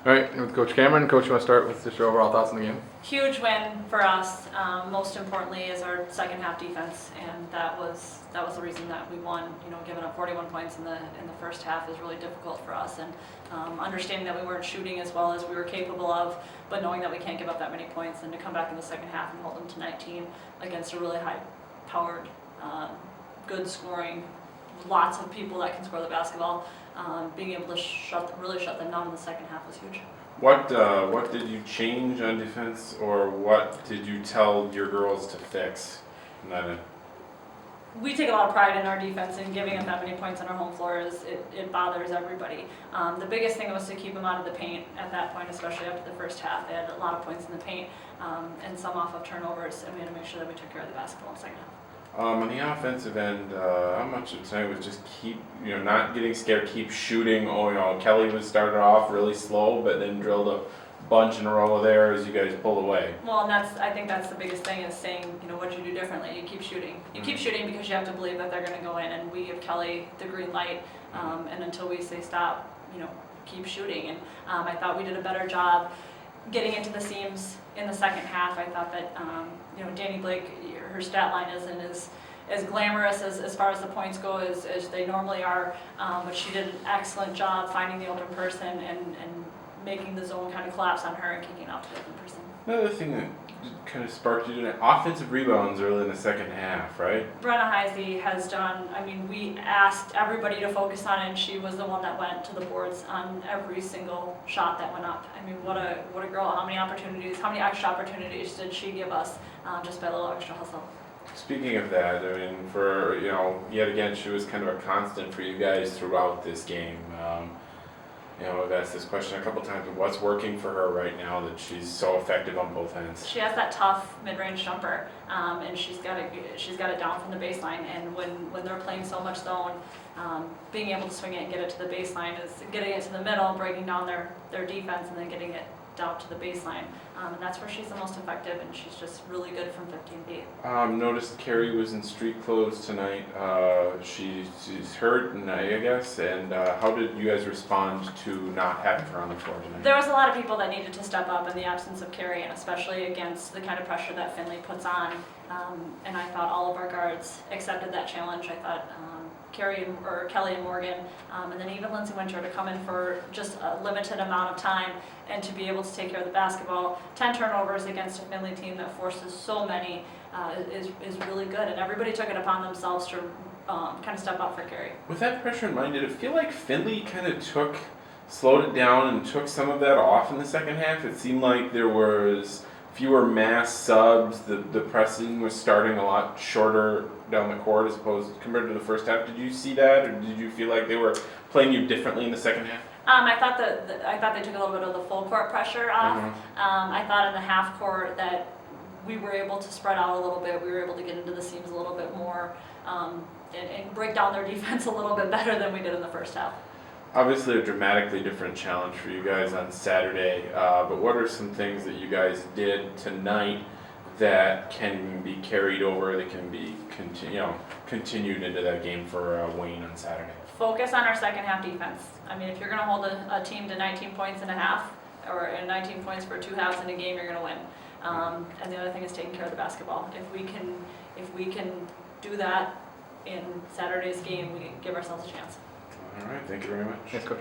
All right, with Coach Cameron. Coach, you want to start with just your overall thoughts on the game? Huge win for us. Most importantly is our second half defense, and that was the reason that we won. You know, giving up 41 points in the first half is really difficult for us, and understanding that we weren't shooting as well as we were capable of, but knowing that we can't give up that many points, and to come back in the second half and hold them to 19 against a really high-powered, good scoring, lots of people that can score the basketball. Being able to really shut them down in the second half was huge. What did you change on defense, or what did you tell your girls to fix? We take a lot of pride in our defense, and giving up that many points on our home floor it bothers everybody. The biggest thing was to keep them out of the paint at that point, especially after the first half. They had a lot of points in the paint and some off of turnovers, and we had to make sure that we took care of the basketball in the second half. On the offensive end, how much of tonight was just not getting scared, keep shooting? Kelly was started off really slow, but then drilled a bunch in a row there as you guys pulled away. Well, and I think that's the biggest thing, is saying, what you do differently. You keep shooting. You keep shooting because you have to believe that they're going to go in, and we give Kelly the green light, and until we say stop, keep shooting. And I thought we did a better job getting into the seams in the second half. I thought that Danny Blake, her stat line isn't as glamorous as far as the points go as they normally are, but she did an excellent job finding the open person and making the zone kind of collapse on her and kicking out to the open person. Another thing that kind of sparked you tonight, offensive rebounds early in the second half, right? Brenna Heisey has done, we asked everybody to focus on it, and she was the one that went to the boards on every single shot that went up. What a girl. How many extra opportunities did she give us just by a little extra hustle? Speaking of that, for, yet again, she was kind of a constant for you guys throughout this game. I've asked this question a couple times, but what's working for her right now that she's so effective on both ends? She has that tough mid-range jumper, and she's got it down from the baseline. And when they're playing so much zone, being able to swing it and get it to the baseline is getting it to the middle, breaking down their defense, and then getting it down to the baseline. And that's where she's the most effective, and she's just really good from 15 feet. Noticed Carrie was in street clothes tonight. She's hurt, and I guess. And how did you guys respond to not having her on the floor tonight? There was a lot of people that needed to step up in the absence of Carrie, and especially against the kind of pressure that Findlay puts on. And I thought all of our guards accepted that challenge. I thought Kelly and Morgan, and then even Lindsay Winter to come in for just a limited amount of time and to be able to take care of the basketball. 10 turnovers against a Findlay team that forces so many is really good, and everybody took it upon themselves to kind of step up for Carrie. With that pressure in mind, did it feel like Findlay kind of slowed it down and took some of that off in the second half? It seemed like there was fewer mass subs. The pressing was starting a lot shorter down the court as opposed compared to the first half. Did you see that, or did you feel like they were playing you differently in the second half? I thought they took a little bit of the full court pressure off. I thought in the half court that we were able to spread out a little bit. We were able to get into the seams a little bit more and break down their defense a little bit better than we did in the first half. Obviously a dramatically different challenge for you guys on Saturday, but what are some things that you guys did tonight that can be carried over, that can be continued into that game for Wayne on Saturday? Focus on our second half defense. If you're going to hold a team to 19 points and a half, or 19 points for 2 halves in a game, you're going to win. And the other thing is taking care of the basketball. If we can do that in Saturday's game, we give ourselves a chance. All right, thank you very much. Thanks, Coach.